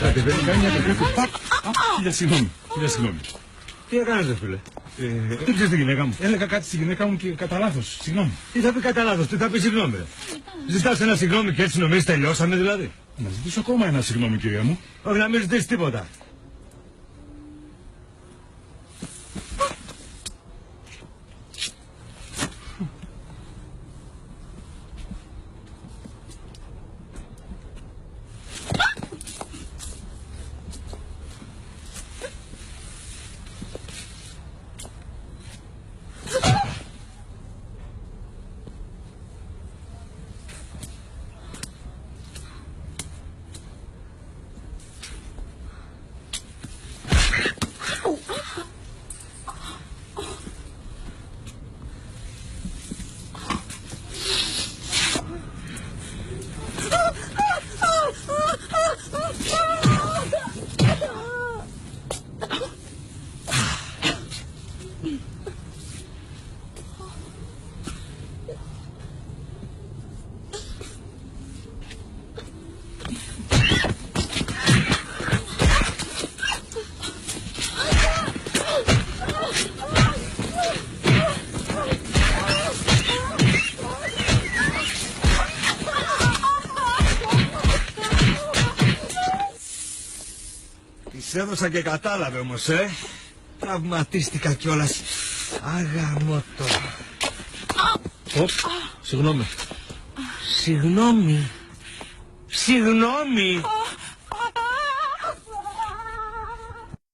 Κατεβαίνει, κάνει μια τέτοια του πακ. Χίλια συγγνώμη. Τι έκανες ρε φίλε? Δεν ξέρεις τη γυναίκα μου. Έλεγα κάτι στη γυναίκα μου και κατά λάθος. Συγγνώμη. Τι θα πει κατά λάθος, τι θα πει συγγνώμη ρε? Ζητάς ένα συγγνώμη και έτσι νομίζεις τελειώσαμε δηλαδή? Να ζητήσω ακόμα ένα συγγνώμη κυρία μου. Όχι να μην ζητήσεις τίποτα. Της έδωσα και κατάλαβε όμως, Τραυματίστηκα κιόλας. Αγαμώτο. Συγγνώμη. Συγγνώμη.